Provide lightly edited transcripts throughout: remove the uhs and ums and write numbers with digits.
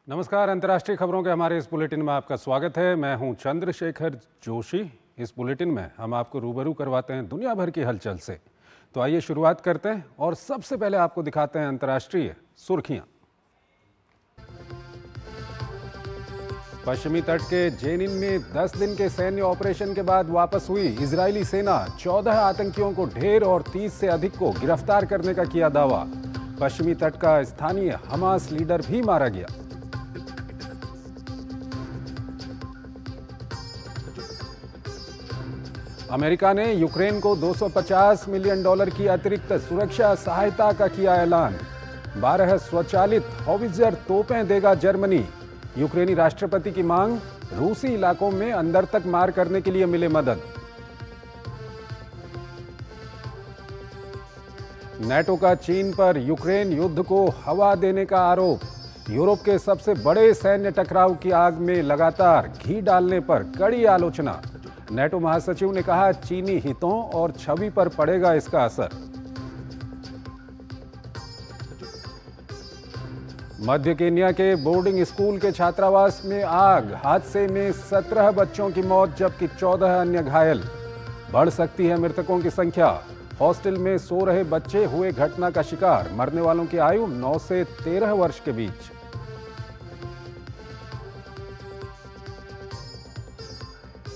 नमस्कार। अंतर्राष्ट्रीय खबरों के हमारे इस बुलेटिन में आपका स्वागत है। मैं हूं चंद्रशेखर जोशी। इस बुलेटिन में हम आपको रूबरू करवाते हैं दुनिया भर की हलचल से। तो आइए शुरुआत करते हैं और सबसे पहले आपको दिखाते हैं अंतर्राष्ट्रीय सुर्खियां। पश्चिमी तट के जेनिन में 10 दिन के सैन्य ऑपरेशन के बाद वापस हुई इजरायली सेना 14 आतंकियों को ढेर और 30 से अधिक को गिरफ्तार करने का किया दावा। पश्चिमी तट का स्थानीय हमास लीडर भी मारा गया। अमेरिका ने यूक्रेन को $250 मिलियन की अतिरिक्त सुरक्षा सहायता का किया ऐलान। 12 स्वचालित हॉवित्जर तोपें देगा जर्मनी। यूक्रेनी राष्ट्रपति की मांग, रूसी इलाकों में अंदर तक मार करने के लिए मिले मदद। नेटो का चीन पर यूक्रेन युद्ध को हवा देने का आरोप। यूरोप के सबसे बड़े सैन्य टकराव की आग में लगातार घी डालने पर कड़ी आलोचना। नेटो महासचिव ने कहा, चीनी हितों और छवि पर पड़ेगा इसका असर। मध्य केन्या के बोर्डिंग स्कूल के छात्रावास में आग। हादसे में 17 बच्चों की मौत जबकि 14 अन्य घायल। बढ़ सकती है मृतकों की संख्या। हॉस्टल में सो रहे बच्चे हुए घटना का शिकार। मरने वालों की आयु 9 से 13 वर्ष के बीच।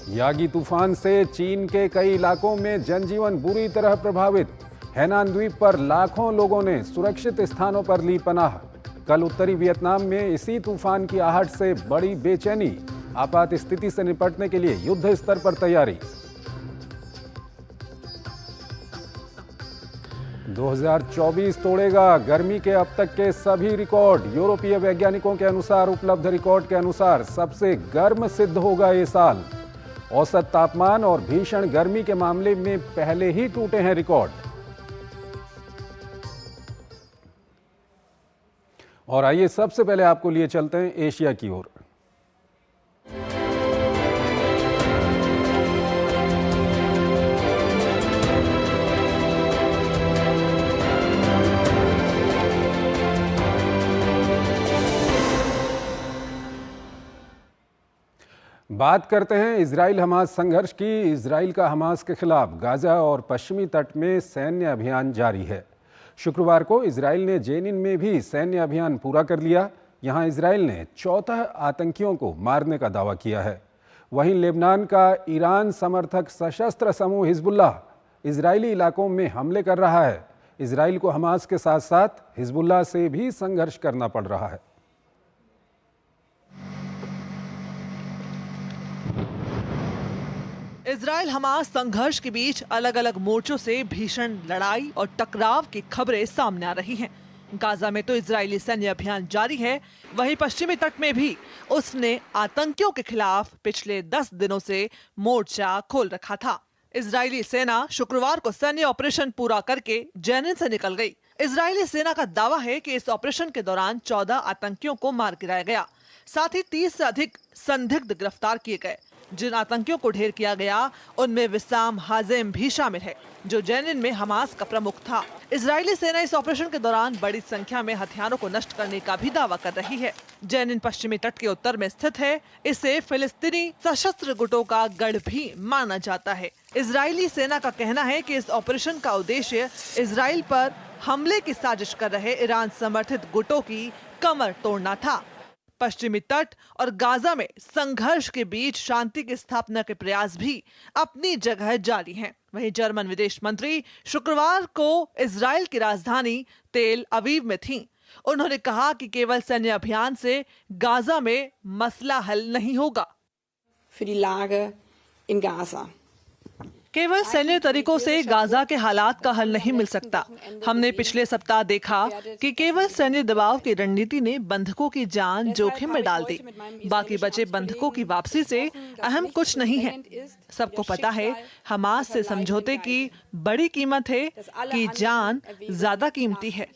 यागी तूफान से चीन के कई इलाकों में जनजीवन बुरी तरह प्रभावित। हैनान द्वीप पर लाखों लोगों ने सुरक्षित स्थानों पर ली पनाह। कल उत्तरी वियतनाम में इसी तूफान की आहट से बड़ी बेचैनी। आपात स्थिति से निपटने के लिए युद्ध स्तर पर तैयारी। 2024 तोड़ेगा गर्मी के अब तक के सभी रिकॉर्ड। यूरोपीय वैज्ञानिकों के अनुसार उपलब्ध रिकॉर्ड के अनुसार सबसे गर्म सिद्ध होगा ये साल। औसत तापमान और भीषण गर्मी के मामले में पहले ही टूटे हैं रिकॉर्ड। और आइए सबसे पहले आपको लिए चलते हैं एशिया की ओर। बात करते हैं इजराइल हमास संघर्ष की। इजराइल का हमास के खिलाफ गाजा और पश्चिमी तट में सैन्य अभियान जारी है। शुक्रवार को इजराइल ने जेनिन में भी सैन्य अभियान पूरा कर लिया। यहां इजराइल ने 14 आतंकियों को मारने का दावा किया है। वहीं लेबनान का ईरान समर्थक सशस्त्र समूह हिजबुल्लाह इजरायली इलाकों में हमले कर रहा है। इजराइल को हमास के साथ साथ हिजबुल्लाह से भी संघर्ष करना पड़ रहा है। इजराइल हमास संघर्ष के बीच अलग अलग मोर्चों से भीषण लड़ाई और टकराव की खबरें सामने आ रही हैं। गाजा में तो इजरायली सैन्य अभियान जारी है, वहीं पश्चिमी तट में भी उसने आतंकियों के खिलाफ पिछले 10 दिनों से मोर्चा खोल रखा था। इजरायली सेना शुक्रवार को सैन्य ऑपरेशन पूरा करके जेनिन से निकल गई। इजरायली सेना का दावा है कि इस ऑपरेशन के दौरान 14 आतंकियों को मार गिराया गया। साथ ही 30 से अधिक संदिग्ध गिरफ्तार किए गए। जिन आतंकियों को ढेर किया गया उनमें विसाम हाजेम भी शामिल है, जो जेनिन में हमास का प्रमुख था। इजरायली सेना इस ऑपरेशन के दौरान बड़ी संख्या में हथियारों को नष्ट करने का भी दावा कर रही है। जेनिन पश्चिमी तट के उत्तर में स्थित है। इसे फिलिस्तीनी सशस्त्र गुटों का गढ़ भी माना जाता है। इजरायली सेना का कहना है कि इस ऑपरेशन का उद्देश्य इजराइल पर हमले की साजिश कर रहे ईरान समर्थित गुटों की कमर तोड़ना था। पश्चिमी तट और गाजा में संघर्ष के बीच शांति की स्थापना के प्रयास भी अपनी जगह जारी हैं। वहीं जर्मन विदेश मंत्री शुक्रवार को इजराइल की राजधानी तेल अवीव में थीं। उन्होंने कहा कि केवल सैन्य अभियान से गाजा में मसला हल नहीं होगा। केवल सैन्य तरीकों से गाजा के हालात का हल नहीं मिल सकता। हमने पिछले सप्ताह देखा कि केवल सैन्य दबाव की रणनीति ने बंधकों की जान जोखिम में डाल दी। बाकी बचे बंधकों की वापसी से अहम कुछ नहीं है। सबको पता है हमास से समझौते की बड़ी कीमत है कि जान ज्यादा कीमती है।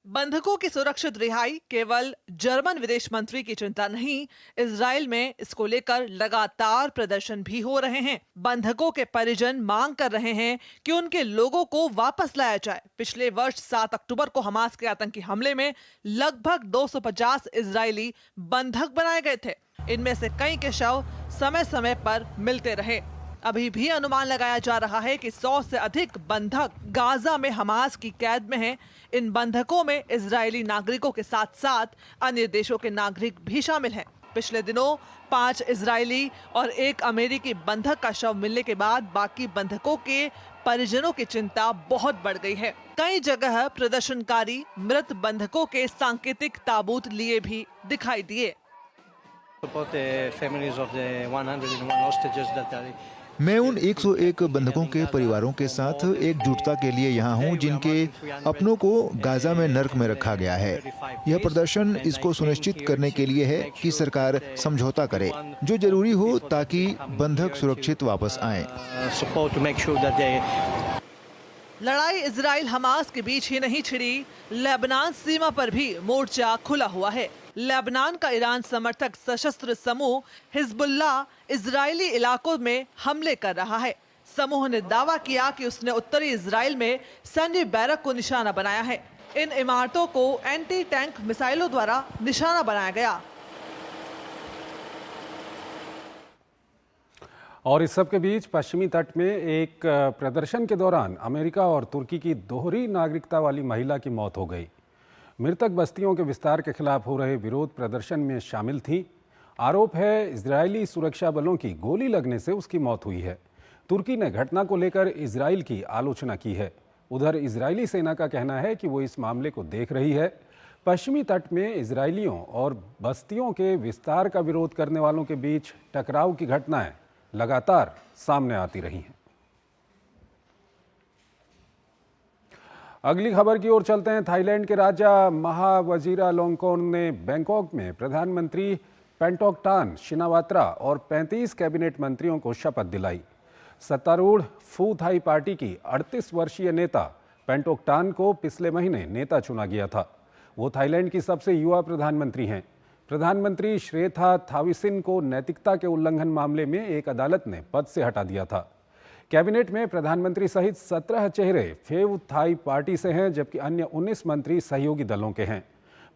बंधकों की सुरक्षित रिहाई केवल जर्मन विदेश मंत्री की चिंता नहीं, इजराइल में इसको लेकर लगातार प्रदर्शन भी हो रहे हैं। बंधकों के परिजन मांग कर रहे हैं कि उनके लोगों को वापस लाया जाए। पिछले वर्ष 7 अक्टूबर को हमास के आतंकी हमले में लगभग 250 इजरायली बंधक बनाए गए थे। इनमें से कई के शव समय समय पर मिलते रहे। अभी भी अनुमान लगाया जा रहा है कि 100 से अधिक बंधक गाजा में हमास की कैद में हैं। इन बंधकों में इजरायली नागरिकों के साथ साथ अन्य देशों के नागरिक भी शामिल हैं। पिछले दिनों 5 इजरायली और 1 अमेरिकी बंधक का शव मिलने के बाद बाकी बंधकों के परिजनों की चिंता बहुत बढ़ गई है। कई जगह प्रदर्शनकारी मृत बंधकों के सांकेतिक ताबूत लिए भी दिखाई दिए। मैं उन 101 बंधकों के परिवारों के साथ एकजुटता के लिए यहाँ हूँ जिनके अपनों को गाजा में नर्क में रखा गया है। यह प्रदर्शन इसको सुनिश्चित करने के लिए है कि सरकार समझौता करे जो जरूरी हो ताकि बंधक सुरक्षित वापस आएं। लड़ाई इजराइल हमास के बीच ही नहीं छिड़ी, लेबनान सीमा पर भी मोर्चा खुला हुआ है। लेबनान का ईरान समर्थक सशस्त्र समूह हिजबुल्लाह इजरायली इलाकों में हमले कर रहा है। समूह ने दावा किया कि उसने उत्तरी इजराइल में सैन्य बैरक को निशाना बनाया है। इन इमारतों को एंटी टैंक मिसाइलों द्वारा निशाना बनाया गया। और इस सब के बीच पश्चिमी तट में एक प्रदर्शन के दौरान अमेरिका और तुर्की की दोहरी नागरिकता वाली महिला की मौत हो गई। मृतक बस्तियों के विस्तार के खिलाफ हो रहे विरोध प्रदर्शन में शामिल थी। आरोप है इजरायली सुरक्षा बलों की गोली लगने से उसकी मौत हुई है। तुर्की ने घटना को लेकर इजराइल की आलोचना की है। उधर इजरायली सेना का कहना है कि वो इस मामले को देख रही है। पश्चिमी तट में इजरायलियों और बस्तियों के विस्तार का विरोध करने वालों के बीच टकराव की घटनाएं लगातार सामने आती रही हैं। अगली खबर की ओर चलते हैं। थाईलैंड के राजा महा वजीरालोंगकोर्न ने बैंकॉक में प्रधानमंत्री पेंटोकटान शिनावात्रा और 35 कैबिनेट मंत्रियों को शपथ दिलाई। सत्तारूढ़ फू थाई पार्टी की 38 वर्षीय नेता पेंटोकटान को पिछले महीने नेता चुना गया था। वो थाईलैंड की सबसे युवा प्रधानमंत्री हैं। प्रधानमंत्री श्रेथा थाविसिन को नैतिकता के उल्लंघन मामले में एक अदालत ने पद से हटा दिया था। कैबिनेट में प्रधानमंत्री सहित 17 चेहरे फेव थाई पार्टी से हैं, जबकि अन्य 19 मंत्री सहयोगी दलों के हैं।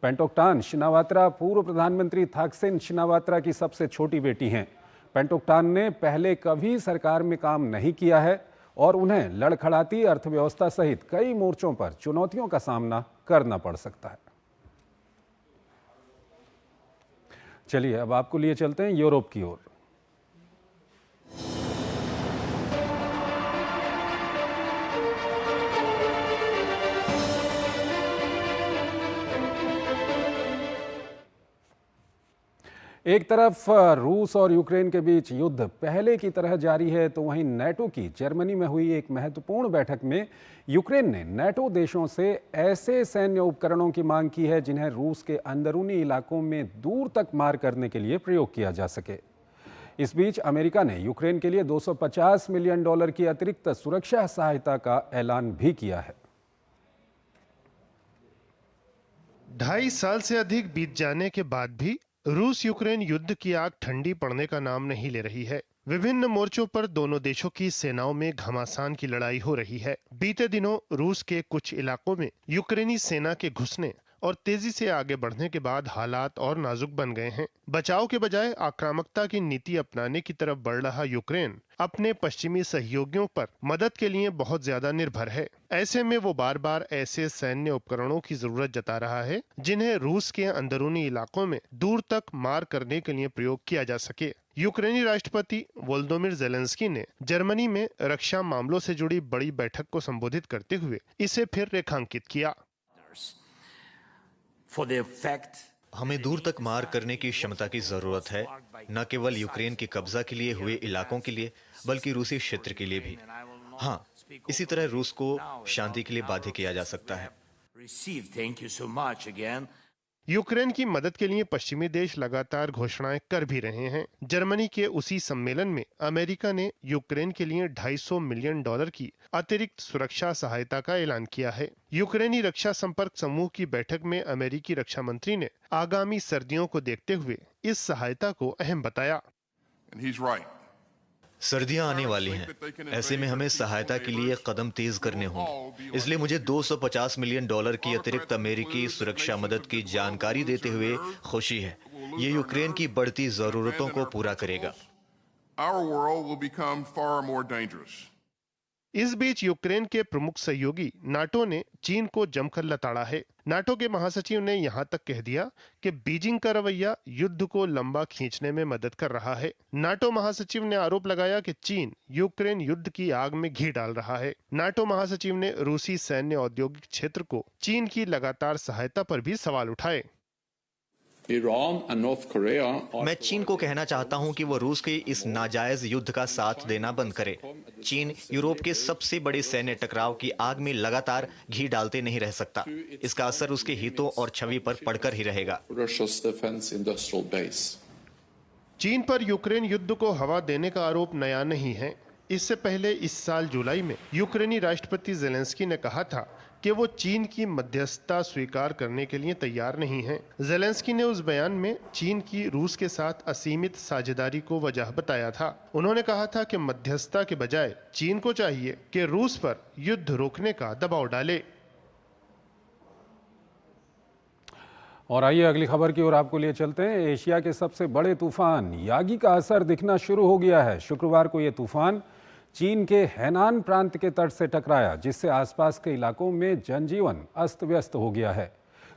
पेंटोकटान शिनावात्रा पूर्व प्रधानमंत्री थाकसिन शिनावात्रा की सबसे छोटी बेटी हैं। पेंटोकटान ने पहले कभी सरकार में काम नहीं किया है और उन्हें लड़खड़ाती अर्थव्यवस्था सहित कई मोर्चों पर चुनौतियों का सामना करना पड़ सकता है। चलिए अब आपको लिए चलते हैं यूरोप की ओर। एक तरफ रूस और यूक्रेन के बीच युद्ध पहले की तरह जारी है, तो वहीं नाटो की जर्मनी में हुई एक महत्वपूर्ण बैठक में यूक्रेन ने नाटो देशों से ऐसे सैन्य उपकरणों की मांग की है जिन्हें रूस के अंदरूनी इलाकों में दूर तक मार करने के लिए प्रयोग किया जा सके। इस बीच अमेरिका ने यूक्रेन के लिए $250 मिलियन की अतिरिक्त सुरक्षा सहायता का ऐलान भी किया है। 2.5 साल से अधिक बीत जाने के बाद भी रूस यूक्रेन युद्ध की आग ठंडी पड़ने का नाम नहीं ले रही है। विभिन्न मोर्चों पर दोनों देशों की सेनाओं में घमासान की लड़ाई हो रही है। बीते दिनों रूस के कुछ इलाकों में यूक्रेनी सेना के घुसने और तेजी से आगे बढ़ने के बाद हालात और नाजुक बन गए हैं। बचाव के बजाय आक्रामकता की नीति अपनाने की तरफ बढ़ रहा यूक्रेन अपने पश्चिमी सहयोगियों पर मदद के लिए बहुत ज्यादा निर्भर है। ऐसे में वो बार बार ऐसे सैन्य उपकरणों की जरूरत जता रहा है जिन्हें रूस के अंदरूनी इलाकों में दूर तक मार करने के लिए प्रयोग किया जा सके। यूक्रेनी राष्ट्रपति वोलोदिमीर ज़ेलेंस्की ने जर्मनी में रक्षा मामलों से जुड़ी बड़ी बैठक को संबोधित करते हुए इसे फिर रेखांकित किया। हमें दूर तक मार करने की क्षमता की जरूरत है, न केवल यूक्रेन के कब्जा के लिए हुए इलाकों के लिए बल्कि रूसी क्षेत्र के लिए भी। हाँ, इसी तरह रूस को शांति के लिए बाध्य किया जा सकता है। यूक्रेन की मदद के लिए पश्चिमी देश लगातार घोषणाएं कर भी रहे हैं। जर्मनी के उसी सम्मेलन में अमेरिका ने यूक्रेन के लिए $250 मिलियन की अतिरिक्त सुरक्षा सहायता का ऐलान किया है। यूक्रेनी रक्षा संपर्क समूह की बैठक में अमेरिकी रक्षा मंत्री ने आगामी सर्दियों को देखते हुए इस सहायता को अहम बताया। सर्दियां आने वाली हैं। ऐसे में हमें सहायता के लिए कदम तेज करने होंगे। इसलिए मुझे $250 मिलियन की अतिरिक्त अमेरिकी सुरक्षा मदद की जानकारी देते हुए खुशी है। ये यूक्रेन की बढ़ती जरूरतों को पूरा करेगा। इस बीच यूक्रेन के प्रमुख सहयोगी नाटो ने चीन को जमकर लताड़ा है। नाटो के महासचिव ने यहां तक कह दिया कि बीजिंग का रवैया युद्ध को लंबा खींचने में मदद कर रहा है। नाटो महासचिव ने आरोप लगाया कि चीन यूक्रेन युद्ध की आग में घी डाल रहा है। नाटो महासचिव ने रूसी सैन्य औद्योगिक क्षेत्र को चीन की लगातार सहायता पर भी सवाल उठाए। मैं चीन को कहना चाहता हूं कि वो रूस के इस नाजायज युद्ध का साथ देना बंद करे। चीन यूरोप के सबसे बड़े सैन्य टकराव की आग में लगातार घी डालते नहीं रह सकता। इसका असर उसके हितों और छवि पर पड़कर ही रहेगा। चीन पर यूक्रेन युद्ध को हवा देने का आरोप नया नहीं है। इससे पहले इस साल जुलाई में यूक्रेनी राष्ट्रपति जेलेंस्की ने कहा था कि वो चीन की मध्यस्थता स्वीकार करने के लिए तैयार नहीं हैं। जेलेंस्की ने उस बयान में चीन की रूस के साथ असीमित साझेदारी को वजह बताया था। उन्होंने कहा था कि मध्यस्थता के बजाय चीन को चाहिए कि रूस पर युद्ध रोकने का दबाव डाले। और आइए अगली खबर की ओर आपको लिए चलते हैं। एशिया के सबसे बड़े तूफान यागी का असर दिखना शुरू हो गया है। शुक्रवार को यह तूफान चीन के हैनान प्रांत के तट से टकराया, जिससे आसपास के इलाकों में जनजीवन अस्त व्यस्त हो गया है।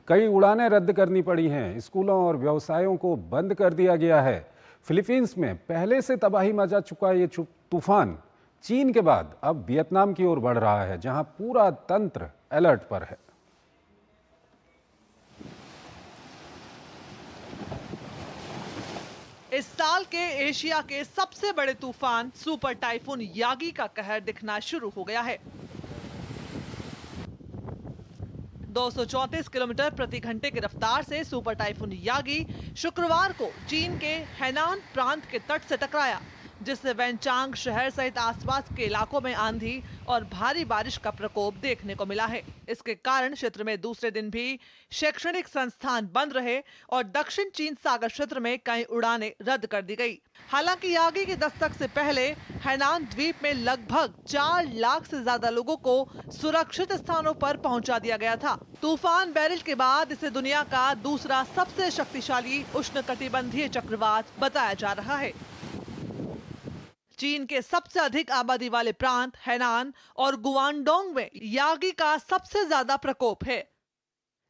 कई उड़ानें रद्द करनी पड़ी हैं। स्कूलों और व्यवसायों को बंद कर दिया गया है। फिलीपींस में पहले से तबाही मचा चुका ये तूफान चीन के बाद अब वियतनाम की ओर बढ़ रहा है, जहां पूरा तंत्र अलर्ट पर है। इस साल के एशिया के सबसे बड़े तूफान सुपर टाइफून यागी का कहर दिखना शुरू हो गया है। 234 किलोमीटर प्रति घंटे की रफ्तार से सुपर टाइफून यागी शुक्रवार को चीन के हैनान प्रांत के तट से टकराया, जिससे वैनचांग शहर सहित आसपास के इलाकों में आंधी और भारी बारिश का प्रकोप देखने को मिला है। इसके कारण क्षेत्र में दूसरे दिन भी शैक्षणिक संस्थान बंद रहे और दक्षिण चीन सागर क्षेत्र में कई उड़ानें रद्द कर दी गई। हालांकि यागी की दस्तक से पहले हैनान द्वीप में लगभग 4 लाख से ज्यादा लोगों को सुरक्षित स्थानों पर पहुंचा दिया गया था। तूफान बैरिल के बाद इसे दुनिया का दूसरा सबसे शक्तिशाली उष्णकटिबंधीय चक्रवात बताया जा रहा है। चीन के सबसे अधिक आबादी वाले प्रांत हैनान और गुआंगडोंग में यागी का सबसे ज्यादा प्रकोप है,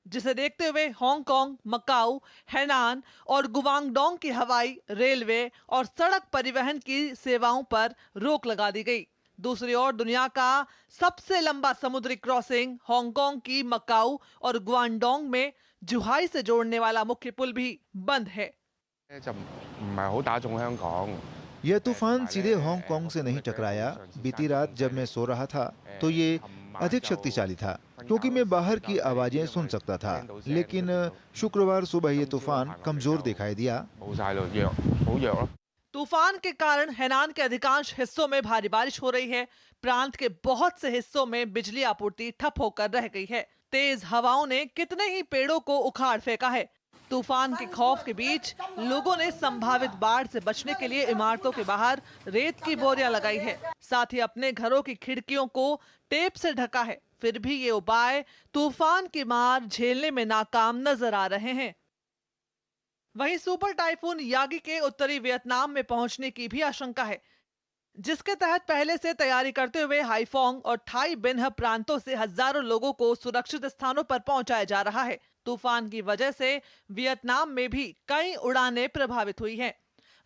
जिसे देखते हुए हांगकांग, मकाऊ, हैनान और गुआंगडोंग की हवाई, रेलवे और सड़क परिवहन की सेवाओं पर रोक लगा दी गई। दूसरी ओर दुनिया का सबसे लंबा समुद्री क्रॉसिंग हांगकांग की मकाऊ और गुआंगडोंग में जुहाई से जोड़ने वाला मुख्य पुल भी बंद है। यह तूफान सीधे हांगकांग से नहीं टकराया। बीती रात जब मैं सो रहा था तो ये अधिक शक्तिशाली था, क्योंकि मैं बाहर की आवाजें सुन सकता था। लेकिन शुक्रवार सुबह ये तूफान कमजोर दिखाई दिया। तूफान के कारण हैनान के अधिकांश हिस्सों में भारी बारिश हो रही है। प्रांत के बहुत से हिस्सों में बिजली आपूर्ति ठप होकर रह गई है। तेज हवाओं ने कितने ही पेड़ों को उखाड़ फेंका है। तूफान के खौफ के बीच लोगों ने संभावित बाढ़ से बचने के लिए इमारतों के बाहर रेत की बोरियां लगाई है, साथ ही अपने घरों की खिड़कियों को टेप से ढका है। फिर भी ये उपाय तूफान की मार झेलने में नाकाम नजर आ रहे हैं। वहीं सुपर टाइफून यागी के उत्तरी वियतनाम में पहुंचने की भी आशंका है, जिसके तहत पहले से तैयारी करते हुए हाईफोंग और थाई बिन्ह प्रांतों से हजारों लोगों को सुरक्षित स्थानों पर पहुंचाया जा रहा है। तूफान की वजह से वियतनाम में भी कई उड़ानें प्रभावित हुई हैं।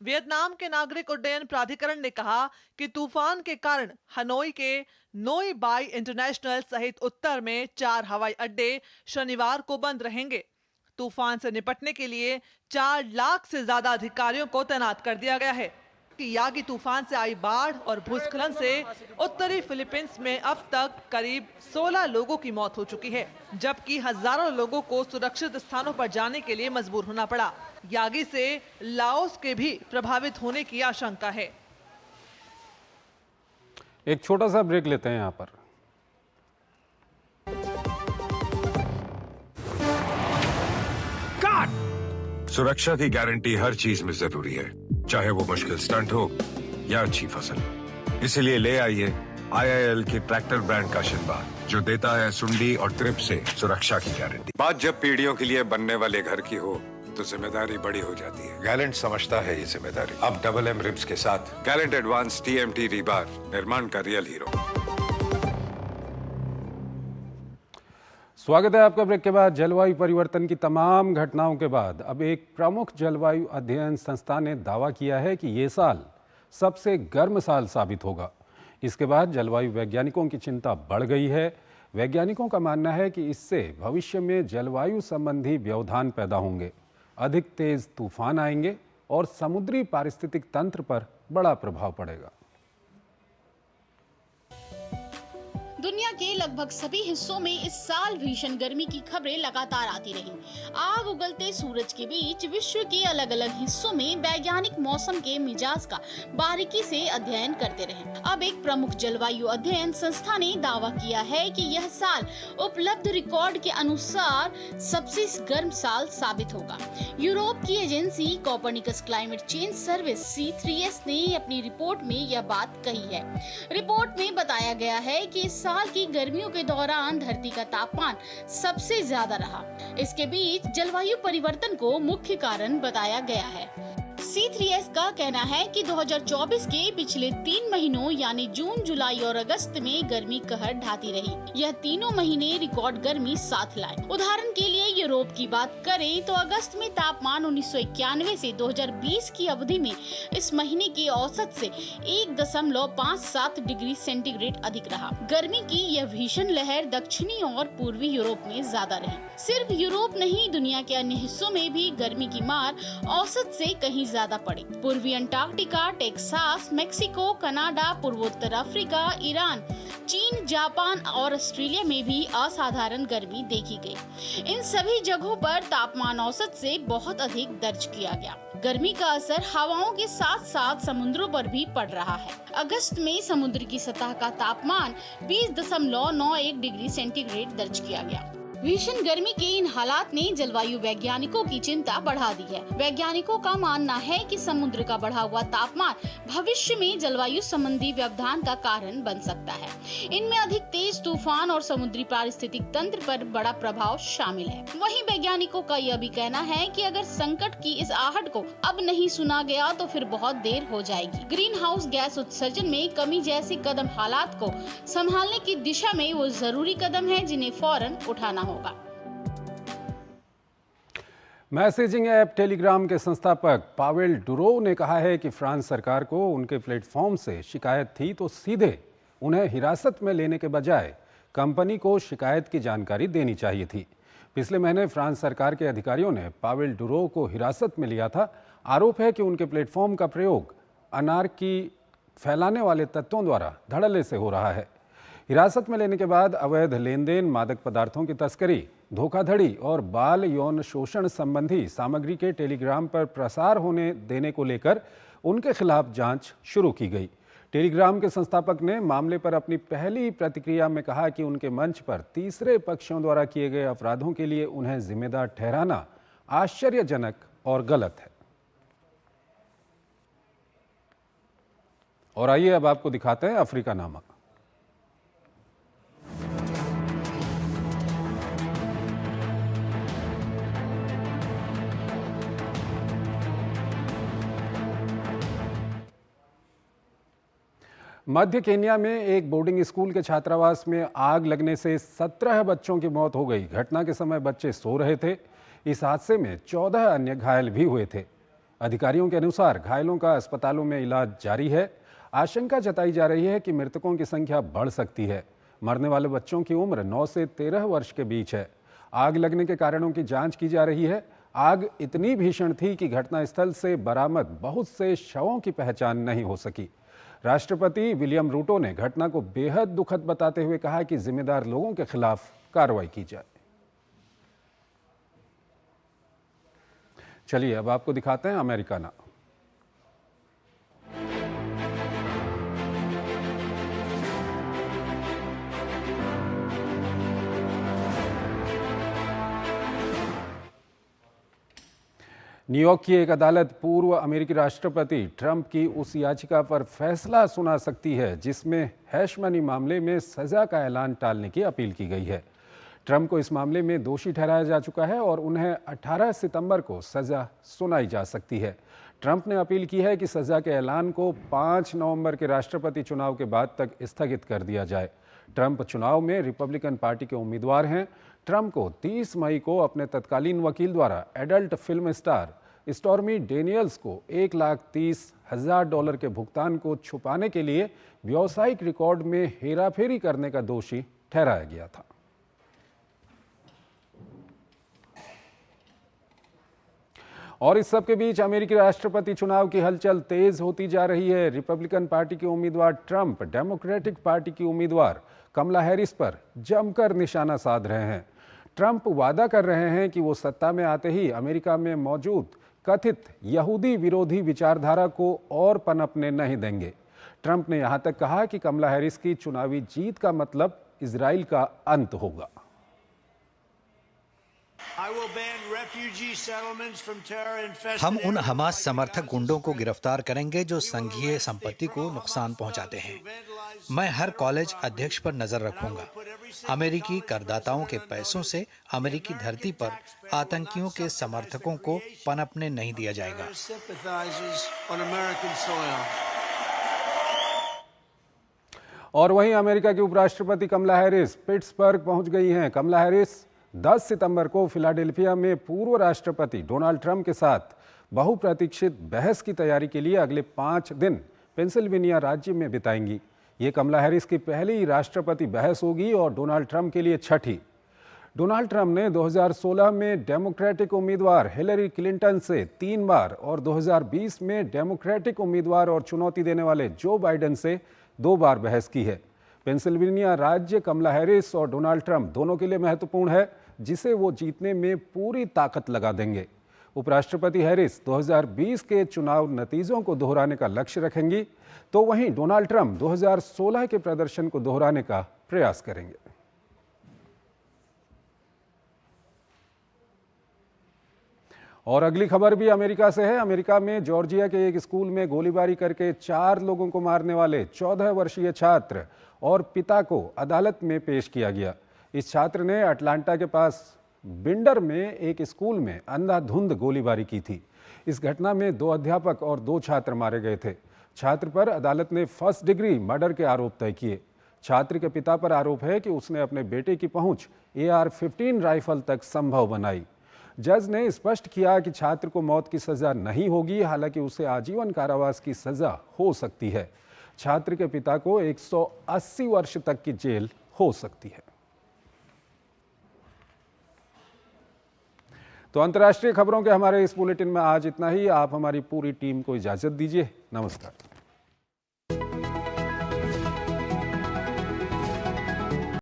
वियतनाम के नागरिक उड्डयन प्राधिकरण ने कहा कि तूफान के कारण हनोई के नोई बाई इंटरनेशनल सहित उत्तर में 4 हवाई अड्डे शनिवार को बंद रहेंगे। तूफान से निपटने के लिए 4 लाख से ज्यादा अधिकारियों को तैनात कर दिया गया है। कि यागी तूफान से आई बाढ़ और भूस्खलन से उत्तरी फिलीपींस में अब तक करीब 16 लोगों की मौत हो चुकी है, जबकि हजारों लोगों को सुरक्षित स्थानों पर जाने के लिए मजबूर होना पड़ा। यागी से लाओस के भी प्रभावित होने की आशंका है। एक छोटा सा ब्रेक लेते हैं यहाँ पर। सुरक्षा की गारंटी हर चीज में जरूरी है, चाहे वो मुश्किल स्टंट हो या अच्छी फसल। इसलिए ले आइए IIL के ट्रैक्टर ब्रांड का शिनबा, जो देता है सुंडी और ट्रिप से सुरक्षा की गारंटी। बात जब पीढ़ियों के लिए बनने वाले घर की हो तो जिम्मेदारी बड़ी हो जाती है। गैलेंट समझता है ये जिम्मेदारी। अब MM रिब्स के साथ गैलेंट एडवांस TMT रीबार, निर्माण का रियल हीरो। स्वागत है आपका। ब्रेक के बाद जलवायु परिवर्तन की तमाम घटनाओं के बाद अब एक प्रमुख जलवायु अध्ययन संस्था ने दावा किया है कि ये साल सबसे गर्म साल साबित होगा। इसके बाद जलवायु वैज्ञानिकों की चिंता बढ़ गई है। वैज्ञानिकों का मानना है कि इससे भविष्य में जलवायु संबंधी व्यवधान पैदा होंगे, अधिक तेज तूफान आएंगे और समुद्री पारिस्थितिक तंत्र पर बड़ा प्रभाव पड़ेगा। दुनिया के लगभग सभी हिस्सों में इस साल भीषण गर्मी की खबरें लगातार आती रही। आग उगलते सूरज के बीच विश्व के अलग अलग हिस्सों में वैज्ञानिक मौसम के मिजाज का बारीकी से अध्ययन करते रहे। अब एक प्रमुख जलवायु अध्ययन संस्था ने दावा किया है कि यह साल उपलब्ध रिकॉर्ड के अनुसार सबसे गर्म साल साबित होगा। यूरोप की agency Copernicus climate change service C3S ने अपनी रिपोर्ट में यह बात कही है। रिपोर्ट में बताया गया है कि साल की गर्मियों के दौरान धरती का तापमान सबसे ज्यादा रहा। इसके बीच जलवायु परिवर्तन को मुख्य कारण बताया गया है। C3S का कहना है कि 2024 के पिछले 3 महीनों यानी जून, जुलाई और अगस्त में गर्मी कहर ढाती रही। यह तीनों महीने रिकॉर्ड गर्मी साथ लाए। उदाहरण के लिए यूरोप की बात करें तो अगस्त में तापमान 1991 से 2020 की अवधि में इस महीने के औसत से 1.57 डिग्री सेंटीग्रेड अधिक रहा। गर्मी की यह भीषण लहर दक्षिणी और पूर्वी यूरोप में ज्यादा रही। सिर्फ यूरोप नहीं, दुनिया के अन्य हिस्सों में भी गर्मी की मार औसत से कहीं ज्यादा पड़ी। पूर्वी अंटार्कटिका, टेक्सास, मेक्सिको, कनाडा, पूर्वोत्तर अफ्रीका, ईरान, चीन, जापान और ऑस्ट्रेलिया में भी असाधारण गर्मी देखी गई। इन सभी जगहों पर तापमान औसत से बहुत अधिक दर्ज किया गया। गर्मी का असर हवाओं के साथ साथ समुद्रों पर भी पड़ रहा है। अगस्त में समुद्र की सतह का तापमान 20.91 डिग्री सेंटीग्रेड दर्ज किया गया। भीषण गर्मी के इन हालात ने जलवायु वैज्ञानिकों की चिंता बढ़ा दी है। वैज्ञानिकों का मानना है कि समुद्र का बढ़ा हुआ तापमान भविष्य में जलवायु संबंधी व्यवधान का कारण बन सकता है। इनमें अधिक तेज तूफान और समुद्री पारिस्थितिक तंत्र पर बड़ा प्रभाव शामिल है। वहीं वैज्ञानिकों का यह भी कहना है कि अगर संकट की इस आहट को अब नहीं सुना गया तो फिर बहुत देर हो जाएगी। ग्रीन हाउस गैस उत्सर्जन में कमी जैसे कदम हालात को संभालने की दिशा में वो जरूरी कदम है जिन्हें फौरन उठाना होगा। मैसेजिंग ऐप टेलीग्राम के संस्थापक पावेल डुरोव ने कहा है कि फ्रांस सरकार को उनके प्लेटफॉर्म से शिकायत थी तो सीधे उन्हें हिरासत में लेने के बजाय कंपनी को शिकायत की जानकारी देनी चाहिए थी। पिछले महीने फ्रांस सरकार के अधिकारियों ने पावेल डुरोव को हिरासत में लिया था। आरोप है कि उनके प्लेटफॉर्म का प्रयोग अनारकी फैलाने वाले तत्वों द्वारा धड़ल्ले से हो रहा है। हिरासत में लेने के बाद अवैध लेन देन, मादक पदार्थों की तस्करी, धोखाधड़ी और बाल यौन शोषण संबंधी सामग्री के टेलीग्राम पर प्रसार होने देने को लेकर उनके खिलाफ जांच शुरू की गई। टेलीग्राम के संस्थापक ने मामले पर अपनी पहली प्रतिक्रिया में कहा कि उनके मंच पर तीसरे पक्षों द्वारा किए गए अपराधों के लिए उन्हें जिम्मेदार ठहराना आश्चर्यजनक और गलत है। और आइए अब आपको दिखाते हैं अफ्रीका नामा। मध्य केन्या में एक बोर्डिंग स्कूल के छात्रावास में आग लगने से 17 बच्चों की मौत हो गई। घटना के समय बच्चे सो रहे थे। इस हादसे में 14 अन्य घायल भी हुए थे। अधिकारियों के अनुसार घायलों का अस्पतालों में इलाज जारी है। आशंका जताई जा रही है कि मृतकों की संख्या बढ़ सकती है। मरने वाले बच्चों की उम्र 9 से 13 वर्ष के बीच है। आग लगने के कारणों की जांच की जा रही है। आग इतनी भीषण थी कि घटनास्थल से बरामद बहुत से शवों की पहचान नहीं हो सकी। राष्ट्रपति विलियम रूटो ने घटना को बेहद दुखद बताते हुए कहा कि जिम्मेदार लोगों के खिलाफ कार्रवाई की जाए। चलिए अब आपको दिखाते हैं अमेरिकाना। न्यूयॉर्क की एक अदालत पूर्व अमेरिकी राष्ट्रपति ट्रंप की उस याचिका पर फैसला सुना सकती है जिसमें हैश मनी मामले में सजा का ऐलान टालने की अपील की गई है। ट्रंप को इस मामले में दोषी ठहराया जा चुका है और उन्हें 18 सितंबर को सजा सुनाई जा सकती है। ट्रंप ने अपील की है कि सजा के ऐलान को 5 नवंबर के राष्ट्रपति चुनाव के बाद तक स्थगित कर दिया जाए। ट्रंप चुनाव में रिपब्लिकन पार्टी के उम्मीदवार हैं। ट्रंप को 30 मई को अपने तत्कालीन वकील द्वारा adult film star stormy Daniels को $1,30,000 के भुगतान को छुपाने के लिए व्यावसायिक रिकॉर्ड में हेराफेरी करने का दोषी ठहराया गया था। और इस सब के बीच अमेरिकी राष्ट्रपति चुनाव की हलचल तेज होती जा रही है। रिपब्लिकन पार्टी के उम्मीदवार ट्रंप डेमोक्रेटिक पार्टी की उम्मीदवार कमला हैरिस पर जमकर निशाना साध रहे हैं। ट्रंप वादा कर रहे हैं कि वो सत्ता में आते ही अमेरिका में मौजूद कथित यहूदी विरोधी विचारधारा को और पनपने नहीं देंगे। ट्रंप ने यहां तक कहा कि कमला हैरिस की चुनावी जीत का मतलब इजराइल का अंत होगा। हम उन हमास समर्थक गुंडों को गिरफ्तार करेंगे जो संघीय संपत्ति को नुकसान पहुंचाते हैं। मैं हर कॉलेज अध्यक्ष पर नजर रखूंगा। अमेरिकी करदाताओं के पैसों से अमेरिकी धरती पर आतंकियों के समर्थकों को पनपने नहीं दिया जाएगा। और वहीं अमेरिका की उपराष्ट्रपति कमला हैरिस पिट्सबर्ग पहुंच गई हैं। कमला हैरिस 10 सितंबर को फिलाडेल्फिया में पूर्व राष्ट्रपति डोनाल्ड ट्रंप के साथ बहुप्रतीक्षित बहस की तैयारी के लिए अगले 5 दिन पेंसिल्वेनिया राज्य में बिताएंगी। ये कमला हैरिस की पहली राष्ट्रपति बहस होगी और डोनाल्ड ट्रंप के लिए छठी। डोनाल्ड ट्रंप ने 2016 में डेमोक्रेटिक उम्मीदवार हिलरी क्लिंटन से 3 बार और 2020 में डेमोक्रेटिक उम्मीदवार और चुनौती देने वाले जो बाइडेन से 2 बार बहस की है। पेंसिल्वेनिया राज्य कमला हैरिस और डोनाल्ड ट्रंप दोनों के लिए महत्वपूर्ण है, जिसे वो जीतने में पूरी ताकत लगा देंगे। उपराष्ट्रपति हैरिस 2020 के चुनाव नतीजों को दोहराने का लक्ष्य रखेंगी, तो वहीं डोनाल्ड ट्रंप 2016 के प्रदर्शन को दोहराने का प्रयास करेंगे। और अगली खबर भी अमेरिका से है। अमेरिका में जॉर्जिया के एक स्कूल में गोलीबारी करके 4 लोगों को मारने वाले 14 वर्षीय छात्र और पिता को अदालत में पेश किया गया। इस छात्र ने अटलांटा के पास बिंडर में एक स्कूल में अंधाधुंध गोलीबारी की थी। इस घटना में 2 अध्यापक और 2 छात्र मारे गए थे। छात्र पर अदालत ने फर्स्ट डिग्री मर्डर के आरोप तय किए। छात्र के पिता पर आरोप है कि उसने अपने बेटे की पहुंच AR-15 राइफल तक संभव बनाई। जज ने स्पष्ट किया कि छात्र को मौत की सजा नहीं होगी, हालांकि उसे आजीवन कारावास की सजा हो सकती है। छात्र के पिता को 180 वर्ष तक की जेल हो सकती है। तो अंतर्राष्ट्रीय खबरों के हमारे इस बुलेटिन में आज इतना ही। आप हमारी पूरी टीम को इजाजत दीजिए। नमस्कार।